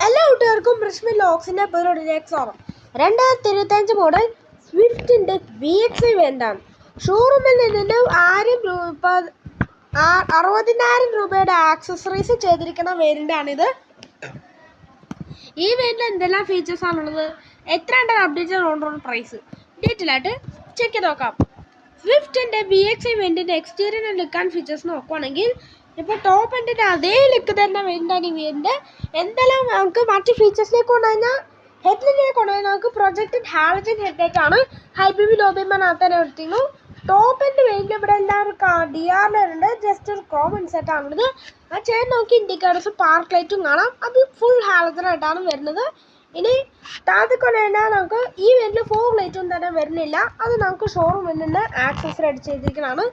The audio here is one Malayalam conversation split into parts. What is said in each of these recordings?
എല്ലാ കൂട്ടുകാർക്കും ബ്രിഷ്മി ലോക്സിൻ്റെ പേരോടിലേക്ക് സ്വാഗതം. 2025 മോഡൽ സ്വിഫ്റ്റിൻ്റെ VXI വേണ്ടാണ്. ഷോറൂമിൽ നിന്ന് 60,000 രൂപയുടെ ആക്സസറീസ് ചെയ്തിരിക്കുന്ന വേരിയൻ്റാണിത്. ഈ വേരിയൻ്റിൽ എന്തെല്ലാം ഫീച്ചേഴ്സാണുള്ളത്, എത്ര അപ്ഡേറ്റ് ഓൺ പ്രൈസ് ഡീറ്റെയിൽ ആയിട്ട് ചെക്ക് ചെയ്ത് നോക്കാം. സ്വിഫ്റ്റിൻ്റെ VXI വേരിയൻ്റിൻ്റെ എക്സ്റ്റീരിയർ ലുക്ക് ആൻഡ് ഫീച്ചേഴ്സ് നോക്കുവാണെങ്കിൽ ഇപ്പോൾ ടോപ്പ് എൻഡിൻ്റെ അതേ ലുക്ക് തന്നെ വേരിയൻ്റാണ് ഈ വേരിയൻ്റ്. എന്തെല്ലാം നമുക്ക് മറ്റ് ഫീച്ചേഴ്സിലേക്ക് കൊണ്ടുകഴിഞ്ഞാൽ ഹെഡ്ലൈറ്റിലേക്ക് കൊണ്ടുകഴിഞ്ഞാൽ നമുക്ക് പ്രൊജക്റ്റഡ് ഹാലജൻ ഹെഡ്ലൈറ്റ് ആണ്. High B B low B തന്നെ എടുത്തിരുന്നു. ടോപ്പ് എൻഡ് വേരിയൻ്റ് ഇവിടെ എല്ലാവരും DRL ജസ്റ്റ് ഒരു ക്രോം ഇൻസെറ്റ് ആണുള്ളത്. ആ ചെയിൻ നോക്കി ഇൻഡിക്കേറ്റേഴ്സ് പാർക്ക് ലൈറ്റും കാണാം. അത് ഫുൾ ഹാലജൻ ആയിട്ടാണ് വരുന്നത്. ഇനി താഴത്തെ കൊണ്ടുകഴിഞ്ഞാൽ നമുക്ക് ഈ വേരിയൻ്റിൽ 4 ലൈറ്റും തന്നെ വരുന്നില്ല. അത് നമുക്ക് ഷോറൂമിൽ നിന്ന് ആക്സസറി ആയിട്ട് ചെയ്തിരിക്കുന്നതാണ്.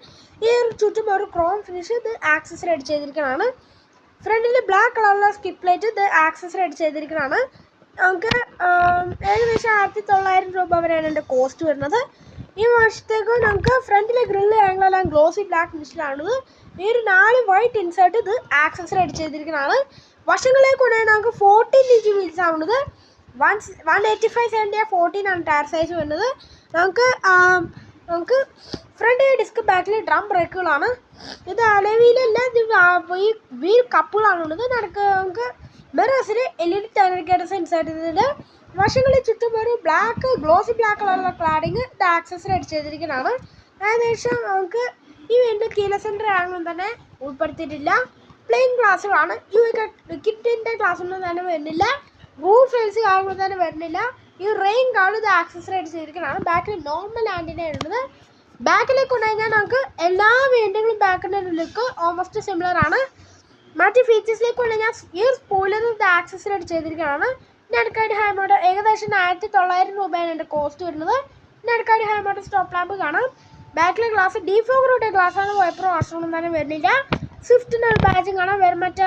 ഈ ഒരു ചുറ്റും ഒരു ക്രോം ഫിനിഷ് ഇത് ആക്സസറി ആയിട്ട് ചെയ്തിരിക്കുന്നതാണ്. ഫ്രണ്ടിൽ ബ്ലാക്ക് കളറുള്ള സ്കിപ്പ് ലൈറ്റ് ഇത് ആക്സസറി ആയിട്ട് ചെയ്തിരിക്കുന്നതാണ്. നമുക്ക് ഏകദേശം 1900 രൂപ വരെയാണ് എൻ്റെ കോസ്റ്റ് വരുന്നത്. ഈ വർഷത്തേക്ക് നമുക്ക് ഫ്രണ്ടിലെ ഗ്രില്ല് ആംഗിളെല്ലാം ഗ്ലോസി ബ്ലാക്ക് ഫിനിഷിലാണുള്ളത്. ഈ ഒരു 4 വൈറ്റ് ഇൻസേർട്ട് ഇത് ആക്സസറി ആയിട്ട് ചെയ്തിരിക്കുന്നതാണ്. വശങ്ങളിലേക്ക് കൊണ്ടുപോയി നമുക്ക് 14 ഇഞ്ച് വീൽസ് ആവുന്നത്. 185/70 14 ആണ് ടയർ സൈസ് വരുന്നത്. നമുക്ക് ഫ്രണ്ട് ഡിസ്ക് ബാക്കിൽ ഡ്രം ബ്രേക്കുകളാണ്. ഇത് അലവിയിലല്ല, ഇത് ഈ വീൽ കപ്പുകളാണുള്ളത്. നമുക്ക് മിറേഴ്സിൽ LED ഇൻഡിക്കേറ്റേഴ്സ് ഇൻസേർട്ട് ചെയ്തിട്ടുണ്ട്. വശങ്ങളിൽ ചുറ്റും ഒരു ഗ്ലോസി ബ്ലാക്ക് കളറുള്ള ക്ലാഡിങ് ഇത് ആക്സസറി ആയിട്ട് ചെയ്തിരിക്കുന്നതാണ്. ഏകദേശം നമുക്ക് ഈ വേണ്ടി കീല സെൻറ്റർ ആണെങ്കിലും തന്നെ ഉൾപ്പെടുത്തിയിട്ടില്ല. പ്ലെയിൻ ഗ്ലാസ്സുകളാണ്. കിറ്റിൻ്റെ ഗ്ലാസ്സൊന്നും തന്നെ വരുന്നില്ല. റൂഫ് ഫെൽസ് കാണുമ്പോൾ തന്നെ വരുന്നില്ല. ഈ റെയിൻ ഗാർഡ് ഇത് ആക്സസറി ആയിട്ട് ചെയ്തിരിക്കുന്നതാണ്. ബാക്കിൽ നോർമൽ ആൻറ്റിന ഉള്ളത്. ബാക്കിലേക്ക് കൊണ്ടുകഴിഞ്ഞാൽ നമുക്ക് എല്ലാ വേണ്ടികളും ബാക്കിൻ്റെ ലുക്ക് ഓൾമോസ്റ്റ് സിമിലർ ആണ്. മറ്റ് ഫീച്ചേഴ്സിലേക്ക് കൊണ്ടുകഴിഞ്ഞാൽ ഈ സ്പോയിലർ ഇത് ആക്സസറി ആയിട്ട് ചെയ്തിരിക്കുന്നതാണ്. അടുക്കാടി ഹൈ മോഡൽ ഏകദേശം 1900 രൂപയാണ് എൻ്റെ കോസ്റ്റ് വരുന്നത്. അടുക്കാടി ഹൈ മോഡൽ സ്റ്റോപ്പ് ലാമ്പ് കാണാം. ബാക്കിലെ ഗ്ലാസ് ഡീഫോഗറുടെ ഗ്ലാസ്സാണ്. വൈപ്പറോ വാഷറൊന്നും തന്നെ വരുന്നില്ല. സ്വിഫ്റ്റിൻ്റെ ഒരു ബാജിങ് കാണാം. മറ്റേ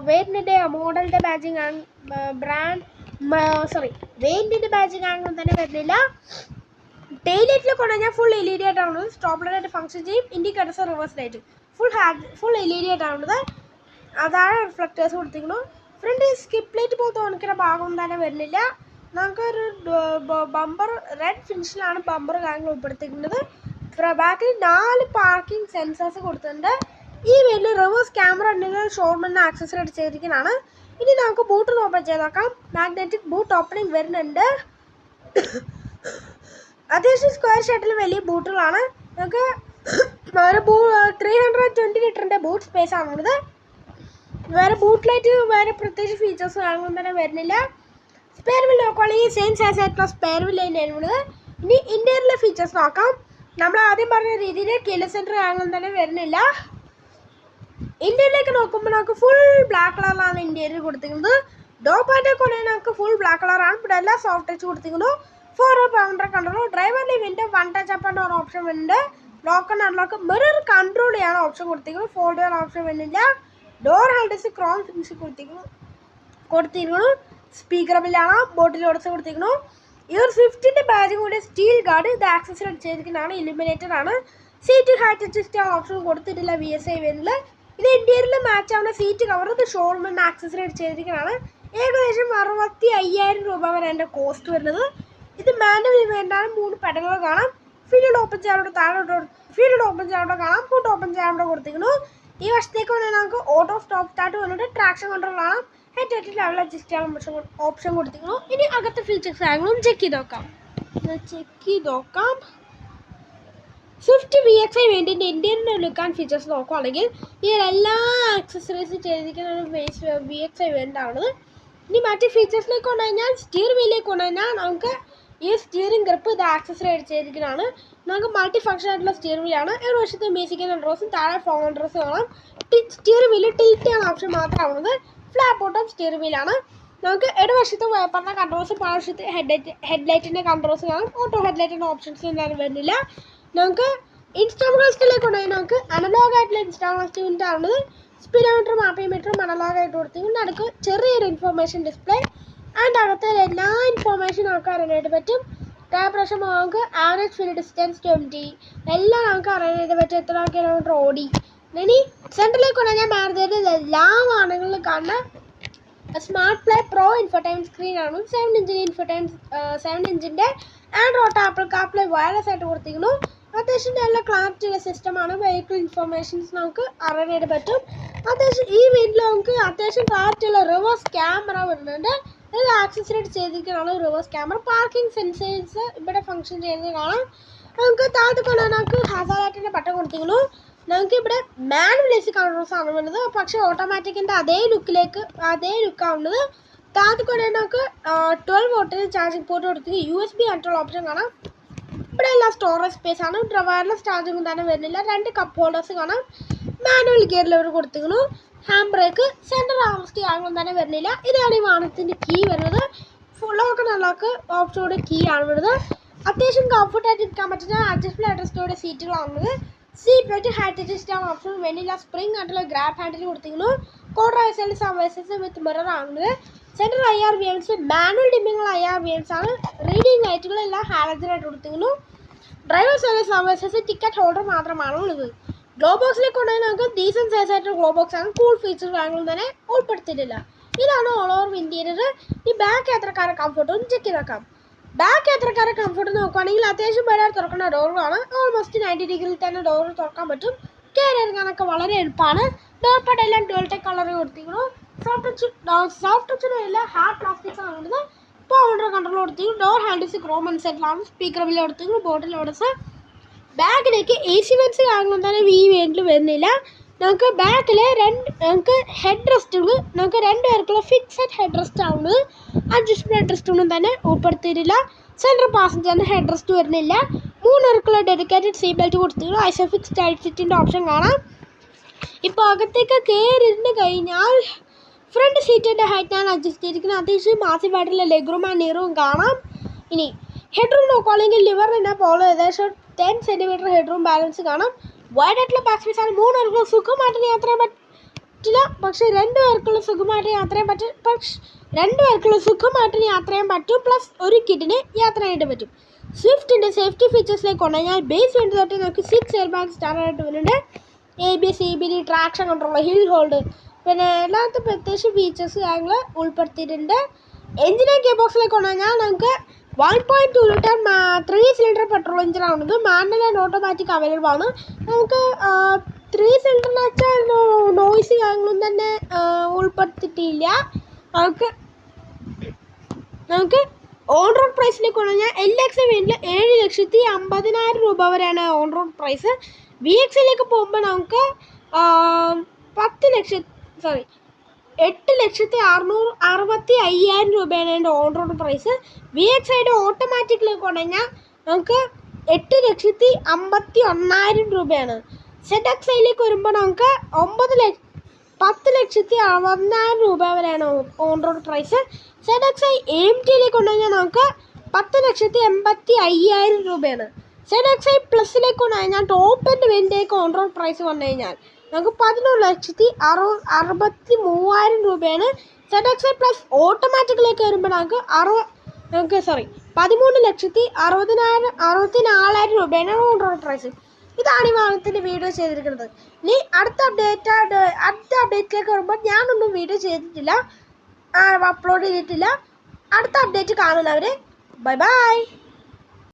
വേരിയൻറ്റിൻ്റെ മോഡലിൻ്റെ ബാജിങ് വേരിയൻറ്റിൻ്റെ ബാജിങ് ആണെങ്കിലും തന്നെ വരുന്നില്ല. ടെയിലൈറ്റിൽ കൊണ്ടുകഴിഞ്ഞാൽ ഫുൾ LED ആയിട്ടാണുള്ളത്. സ്റ്റോപ്പ് ലൈറ്റ് ഫംഗ്ഷൻ ചെയ്യും. Indicators reverse light full LED ആയിട്ടാണുള്ളത്. അതാണ് റിഫ്ലക്റ്റേഴ്സ് കൊടുത്തിരിക്കുന്നു. ഫ്രണ്ട് സ്കിപ്പ് ലൈറ്റ് പോലത്തെ ഉണക്കുന്ന ഭാഗം തന്നെ വരുന്നില്ല. നമുക്കൊരു ബമ്പർ റെഡ് ഫിനിഷിലാണ് ബമ്പർ കാര്യങ്ങൾ ഉൾപ്പെടുത്തിയിരിക്കുന്നത്. ബാക്കിൽ 4 പാർക്കിംഗ് സെൻസേഴ്സ് കൊടുത്തിട്ടുണ്ട്. ഈ വലിയ റിവേഴ്സ് ക്യാമറ ഉണ്ടെങ്കിൽ ഷോറൂമിന് ആക്സസറി ആയിട്ട് ചെയ്തിരിക്കുന്നതാണ്. ഇനി നമുക്ക് ബൂട്ട് ഓപ്പൺ ചെയ്ത് നോക്കാം. മാഗ്നറ്റിക് ബൂട്ട് ഓപ്പണിംഗ് വരുന്നുണ്ട്. അത്യാവശ്യം സ്ക്വയർ ഷേപ്പിൽ വലിയ ബൂട്ടുകളാണ്. നമുക്ക് 320 ലിറ്ററിൻ്റെ ബൂട്ട് സ്പേസ് ആണുള്ളത്. വേറെ ബൂട്ട് ലൈറ്റ് വേറെ പ്രത്യേകിച്ച് ഫീച്ചേഴ്സ് കാണുമ്പോൾ തന്നെ വരുന്നില്ല. സ്പെയർ വീൽ നോക്കുകയാണെങ്കിൽ സെയിം സൈസ് ആയിട്ടുള്ള സ്പെയർ വീൽ തന്നെയാണ് ഉള്ളത്. ഇനി ഇൻറ്റീരിയറിലെ ഫീച്ചേഴ്സ് നോക്കാം. നമ്മൾ ആദ്യം പറഞ്ഞ രീതിയിൽ കീല സെൻറ്റർ കാണുമ്പോൾ തന്നെ വരുന്നില്ല. ഇന്ത്യയിലേക്ക് നോക്കുമ്പോൾ നമുക്ക് ഫുൾ ബ്ലാക്ക് കളറിലാണ് ഇന്ത്യയിൽ കൊടുത്തിരിക്കുന്നത്. ഡോർ പാറ്റൊക്കെ കൊണ്ടുപോയി നമുക്ക് ഫുൾ ബ്ലാക്ക് കളറാണ്. ഇവിടെ എല്ലാം സോഫ്റ്റ് ടച്ച് കൊടുത്തിരിക്കുന്നു. 4 പൗണ്ടർ കൺട്രോൾ. ഡ്രൈവറിൻ്റെ window 1 touch up and option വരുന്നുണ്ട്. Lock and unlock mirror control ചെയ്യാൻ ഓപ്ഷൻ കൊടുത്തിരിക്കുന്നു. ഫോൾഡ് ചെയ്യാൻ ഓപ്ഷൻ വരുന്നില്ല. ഡോർ ഹോൾഡേഴ്സ് ക്രോം ഫിനിഷ് കൊടുത്തിരിക്കുന്നു. സ്പീക്കർ ബില്ലാണ്. ബോട്ടിൽ ഓർഡേഴ്സ് കൊടുത്തിരിക്കുന്നു. ഈ ഒരു സ്വിഫ്റ്റിൻ്റെ ബാജിങ് കൂടി സ്റ്റീൽ ഗാർഡ് ഇത് ആക്സസറി ആയിട്ട് ചെയ്തിരിക്കുന്നതാണ്. ഇലുമിനേറ്റഡ് ആണ്. സീറ്റ് ഹൈറ്റ് അഡ്ജസ്റ്റ് ചെയ്യാൻ ഓപ്ഷൻ കൊടുത്തിട്ടില്ല VSI വേരിയന്റിൽ. ഇത് ഇന്ത്യയിൽ മാച്ച് ആവുന്ന സീറ്റ് കവർ ഇത് ഷോറൂമിന് ആക്സസറി ആയിട്ട് ചെയ്തിരിക്കുന്നതാണ്. ഏകദേശം 65,000 രൂപ വരെ എൻ്റെ കോസ്റ്റ് വരുന്നത്. ഇത് മാനുവൽ വേണ്ടാണ്. 3 പെഡലുകൾ കാണാം. ഫീൽഡ് ഓപ്പൺ ചെയ്യാനുള്ള കാണാം. ഫുഡ് ഓപ്പൺ ചെയ്യാനുള്ള കൊടുത്തിരിക്കുന്നു. ഈ വശത്തേക്ക് വന്നാൽ നമുക്ക് ഓട്ടോ സ്റ്റോപ്പ് സ്റ്റാർട്ട് വന്നിട്ട് ട്രാക്ഷൻ കൺട്രോൾ കാണാം. ഹെഡ് ലെവൽ അഡ്ജസ്റ്റ് ചെയ്യാൻ ഓപ്ഷൻ കൊടുത്തിരിക്കുന്നു. ഇനി അകത്തെ ഫീച്ചേഴ്സ് ആണെങ്കിലും ചെക്ക് ചെയ്ത് നോക്കാം. സ്വിഫ്റ്റ് VXI വേണ്ടിൻ്റെ ഇന്ത്യൻ്റെ ലുക്ക് ആൻഡ് ഫീച്ചേഴ്സ് നോക്കുകയാണെങ്കിൽ ഈ എല്ലാ ആക്സസറീസ് ചെയ്തിരിക്കുന്ന ഒരു VXI വേണ്ടാണത്. ഇനി മറ്റ് ഫീച്ചേഴ്സിലേക്ക് കൊണ്ടുകഴിഞ്ഞാൽ സ്റ്റിയർ വീലിലേക്ക് കൊണ്ടുകഴിഞ്ഞാൽ നമുക്ക് ഈ സ്റ്റിയറിംഗ് ഗ്രിപ്പ് ഇത് ആക്സസറി ആയിട്ട് ചെയ്തിരിക്കുന്നതാണ്. നമുക്ക് മൾട്ടി ഫംഗ്ഷൻ ആയിട്ടുള്ള സ്റ്റിയർ വീലാണ്. ഒരു വശത്ത് ബേസിക് കൺട്രോൾസും താഴെ ഫോൺ കൺട്രോൾസ് കാണാം. സ്റ്റിയർ വീല് ടിൽറ്റ് ചെയ്യാൻ ഓപ്ഷൻ മാത്രമാണുള്ളത്. ഫ്ലാപ്പ് ബോട്ടം സ്റ്റിയർ വീലാണ്. നമുക്ക് ഇടവശത്ത് വൈപ്പറിൻ്റെ കൺട്രോൾസ്, മറുവശത്ത് ഹെഡ്ലൈറ്റിൻ്റെ കൺട്രോൾസ് കാണാം. ഓട്ടോ ഹെഡ്ലൈറ്റിൻ്റെ ഓപ്ഷൻസ് എന്തായാലും വരുന്നില്ല. നമുക്ക് ഇൻസ്റ്റാൾമെൻറ്റിലേക്ക് കൊണ്ടുപോയി നമുക്ക് അനലോഗ് ആയിട്ടുള്ള ഇൻസ്റ്റാൾമെൻറ്റ് യൂണിറ്റ് ആണുള്ളത്. സ്പീഡോമീറ്ററും RPM അനലോഗ് ആയിട്ട് കൊടുത്തിരിക്കും. നടുക്ക് ചെറിയൊരു ഇൻഫോർമേഷൻ ഡിസ്പ്ലേ. അതിൻ്റെ അകത്ത് എല്ലാ ഇൻഫോർമേഷൻ നമുക്ക് അറിയാനായിട്ട് പറ്റും. ടയർ പ്രഷർ നമുക്ക് ആവറേജ് ഫീൽഡ് ഡിസ്റ്റൻസ് 20 എല്ലാം നമുക്ക് അറിയാനായിട്ട് പറ്റും. എത്ര കിലോമീറ്റർ ഓടി. ഇനി സെൻറ്ററിലേക്ക് കൊണ്ടുപോയി ഞാൻ മാരുതിയുടെ എല്ലാ വാഹനങ്ങളിലും കാണുന്ന smart play pro infotainment screen ആണ്. 7 ഇഞ്ചിന്റെ ആൻഡ്രോയിഡ് ആപ്പിൾ കാർപ്ലേ വയർലെസ് ആയിട്ട് കൊടുത്തിരിക്കുന്നു. അത്യാവശ്യം നല്ല ക്ലാരിറ്റി ഉള്ള സിസ്റ്റമാണ്. വെഹിക്കിൾ ഇൻഫർമേഷൻസ് നമുക്ക് അറിയാനായിട്ട് പറ്റും. അത്യാവശ്യം ഈ വീട്ടിൽ നമുക്ക് അത്യാവശ്യം ക്ലാരിറ്റി ഉള്ള റിവേഴ്സ് ക്യാമറ വരുന്നുണ്ട്. ഇത് ആക്സസറീഡ് ചെയ്തിരിക്കുന്നതാണ് റിവേഴ്സ് ക്യാമറ. പാർക്കിംഗ് സെൻസേഴ്സ് ഇവിടെ ഫംഗ്ഷൻ ചെയ്യുന്നത് കാണാം. നമുക്ക് താഴത്ത് കൊണ്ടുവന്ന് നമുക്ക് ഹസാർഡിന്റെ ബട്ടൺ കൊടുത്തിരിക്കുന്നു. നമുക്ക് ഇവിടെ മാനുവൽ എസി കൺട്രോൾസ് ആണ് വരുന്നത്. പക്ഷേ ഓട്ടോമാറ്റിക്കിൻ്റെ അതേ ലുക്കാവുന്നത്. താഴത്ത് കൊണ്ടുവന്ന് നമുക്ക് 12 വോൾട്ടിന് ചാർജിങ് പോർട്ട് കൊടുത്ത് USB കൺട്രോൾ ഓപ്ഷൻ കാണാം. ഇവിടെ എല്ലാം സ്റ്റോറേജ് സ്പേസ് ആണ്. വയർലെസ് ചാർജിങ് തന്നെ വരുന്നില്ല. 2 കപ്പ് ഹോൾഡേഴ്സ് കാണാം. മാനുവൽ ഗിയറിൽ അവർ കൊടുത്തിരിക്കുന്നു. ഹാൻഡ് ബ്രേക്ക്, സെൻറ്റർ ആംറസ്റ്റ് ആംഗിളും തന്നെ വരുന്നില്ല. ഇതാണ് ഈ വാഹനത്തിൻ്റെ കീ വരുന്നത്. ലോക്ക് അൺലോക്ക് ഓപ്ഷനോടെ കീ ആണ് വരുന്നത്. അത്യാവശ്യം കംഫർട്ടായിട്ട് ഇരിക്കാൻ പറ്റുന്ന അഡ്ജസ്റ്റബിൾ അഡ്രസ്റ്റോടെ സീറ്റുകളാണുള്ളത്. സീറ്റ് ബെൽറ്റ് ഹൈറ്റ് അഡ്ജസ്റ്റ് ആണ് ഓപ്ഷൻ. വെനില സ്പ്രിംഗ് ആയിട്ടുള്ള ഗ്രാബ് ഹാൻഡിൽ കൊടുത്തിരിക്കുന്നു. കോഡ്രൈസൽ സവേഴ്സസ് വിത്ത് മിറർ ആണുള്ളത്. സെൻട്രൽ IR VMS, മാനുവൽ ഡിമ്മിങ്ങുള്ള IR VMS ആണ്. റീഡിംഗ് ലൈറ്റുകളെല്ലാം ഹാലജനായിട്ട് കൊടുത്തിരിക്കുന്നു. ഡ്രൈവർ സർവീസ് സവേഴ്സസ് ടിക്കറ്റ് ഹോൾഡർ മാത്രമാണ് ഉള്ളത്. ഗ്ലോ ബോക്സിലേക്ക് കൊണ്ടുപോയി നമുക്ക് ഡീസൻറ്റ് സൈസ് ആയിട്ട് ഗ്ലോ ബോക്സ് ആണ്. കൂൾ ഫീച്ചർ കാര്യങ്ങളും തന്നെ ഉൾപ്പെടുത്തിയിട്ടില്ല. ഇതാണ് ഓൾ ഓവർ ഇന്റീരിയർ. ഈ ബാക്ക് യാത്രക്കാരെ കംഫർട്ട് ഒന്ന് ചെക്ക് ചെയ്തേക്കാം. ബാക്ക് യാത്രക്കാരെ കംഫർട്ട് നോക്കുകയാണെങ്കിൽ അത്യാവശ്യം പേരെ തുറക്കുന്ന ഡോറുകളാണ്. ഓൾമോസ്റ്റ് 90 ഡിഗ്രിയിൽ തന്നെ ഡോർ തുറക്കാൻ പറ്റും. കയറി ഇറങ്ങാനൊക്കെ വളരെ എളുപ്പമാണ്. ഡോർ പാഡ് എല്ലാം ഡുവൽടെക് കളർ കൊടുത്തിരിക്കുന്നു. സോഫ്റ്റ് ടച്ചിനുള്ള ഹാർഡ് പ്ലാസ്റ്റിക്സ് ആണ് വരുന്നത്. പൗണ്ടർ കൺട്രോൾ കൊടുത്തിരിക്കുന്നു. ഡോർ ഹാൻഡിൽസ് ക്രോം സെറ്റിലാണ്. സ്പീക്കർ ബില്ല് കൊടുത്തിരിക്കുന്നു. ബോട്ടിൽ ഓടസ്. ബാഗിലേക്ക് AC വെൻസ് കാര്യങ്ങളും തന്നെ ഈ വേണ്ടിൽ വരുന്നില്ല. നമുക്ക് ബാക്കിൽ നമുക്ക് ഹെഡ് റെസ്റ്റുകൾ നമുക്ക് 2 പേർക്കുള്ള ഫിക്സഡ് ഹെഡ് റെസ്റ്റ് ആവുന്നത്. അഡ്ജസ്റ്റബിൾ ഹെഡ് റെസ്റ്റ് ഒന്നും തന്നെ ഉൾപ്പെടുത്തിയിട്ടില്ല. സെൻട്രൽ പാസഞ്ചറിന് ഹെഡ് റെസ്റ്റ് വരുന്നില്ല. 3 പേർക്കുള്ള ഡെഡിക്കേറ്റഡ് സീറ്റ് ബെൽറ്റ് കൊടുത്തിരിക്കുന്നു. ഐസോഫിക്സ് ടൈറ്റ് സിറ്റിൻ്റെ ഓപ്ഷൻ കാണാം. ഇപ്പോൾ അകത്തേക്ക് കയറിയിരുന്ന് കഴിഞ്ഞാൽ ഫ്രണ്ട് സീറ്റിൻ്റെ ഹൈറ്റാണ് അഡ്ജസ്റ്റ് ചെയ്തിരിക്കുന്നത്. അത്യാവശ്യം മാസീവായിട്ടുള്ള ലെഗ് റൂം ആൻഡ് നീറും കാണാം. ഇനി ഹെഡ് റൂം നോക്കുകയാണെങ്കിൽ ലിവറിൻ്റെ പോലെ ഏകദേശം 10 സെൻറ്റിമീറ്റർ ഹെഡ് റൂം ബാലൻസ് കാണാം. വൈഡ് ആയിട്ടുള്ള ബാക്ക് സ്പേസ് ആണ്. 3 പേർക്ക് സുഖമായിട്ട് യാത്ര ചെയ്യാൻ പറ്റില്ല. പക്ഷേ 2 പേർക്കുള്ള സുഖമായിട്ട് യാത്ര ചെയ്യാൻ പറ്റും. 2 പേർക്കുള്ള സുഖമായിട്ട് യാത്ര ചെയ്യാൻ പറ്റും. പ്ലസ് ഒരു കിഡിന് യാത്ര ചെയ്യാനായിട്ട് പറ്റും. സ്വിഫ്റ്റിൻ്റെ സേഫ്റ്റി ഫീച്ചേഴ്സിലേക്ക് കൊണ്ടുകഴിഞ്ഞാൽ ബേസ് വേണ്ടി തൊട്ട് നമുക്ക് 6 എയർ ബാഗ് സ്റ്റാൻഡായിട്ട് വരുന്നുണ്ട്. ABS, EBD, traction control, hill hold, പിന്നെ എല്ലാത്ത പ്രത്യേകിച്ച് ഫീച്ചേഴ്സ് കാര്യങ്ങൾ ഉൾപ്പെടുത്തിയിട്ടുണ്ട്. എഞ്ചിൻ ഗിയർ ബോക്സിലേക്ക് കൊണ്ടുകഴിഞ്ഞാൽ നമുക്ക് 1.2 ലിറ്റർ 3 സിലിണ്ടർ പെട്രോൾ എഞ്ചിനാണുള്ളത്. മാനുവൽ ആൻഡ് ഓട്ടോമാറ്റിക് അവൈലബിൾ ആണ്. നമുക്ക് 3 സിലിണ്ടറിന് വെച്ചാൽ നോയ്സ് കാര്യങ്ങളും തന്നെ ഉൾപ്പെടുത്തിയിട്ടില്ല. നമുക്ക് ഓൺ റോഡ് പ്രൈസിലേക്ക് കൊണ്ടുകഴിഞ്ഞാൽ LX വേണ്ടിൽ 7,50,000 രൂപ വരെയാണ് ഓൺ റോഡ് പ്രൈസ്. VXലേക്ക് പോകുമ്പോൾ നമുക്ക് 8,665,000 രൂപയാണ് എൻ്റെ ഓൺ റോഡ് പ്രൈസ്. VX ആയിട്ട് ഓട്ടോമാറ്റിക്കിലേക്ക് കൊണ്ടുകഴിഞ്ഞാൽ നമുക്ക് 8,51,000 രൂപയാണ്. ZXയിലേക്ക് വരുമ്പോൾ നമുക്ക് 10,60,60,000 രൂപ വരെയാണ് ഓൺ റോഡ് പ്രൈസ്. ZXi AMTയിലേക്ക് കൊണ്ടുകഴിഞ്ഞാൽ നമുക്ക് 10,85,000 രൂപയാണ്. ZXi പ്ലസിലേക്ക് കൊണ്ടുകഴിഞ്ഞാൽ ടോപ്പ് എൻഡ് വേണ്ടിയേക്ക് ഓൺ റോഡ് പ്രൈസ് വന്നു കഴിഞ്ഞാൽ നമുക്ക് 11,63,000 രൂപയാണ്. ZXi പ്ലസ് ഓട്ടോമാറ്റിക്കിലേക്ക് വരുമ്പോൾ നമുക്ക് 13,64,000 രൂപയാണ് ഓൺ റോഡ് പ്രൈസ്. ഇതാണ് ഈ വാഹനത്തിൻ്റെ വീഡിയോ ചെയ്തിരിക്കുന്നത്. ഇനി അടുത്ത അപ്ഡേറ്റിലേക്ക് വരുമ്പോൾ ഞാനൊന്നും വീഡിയോ ചെയ്തിട്ടില്ല, അപ്ലോഡ് ചെയ്തിട്ടില്ല. അടുത്ത അപ്ഡേറ്റ് കാണുന്നവർ ബൈ ബൈ.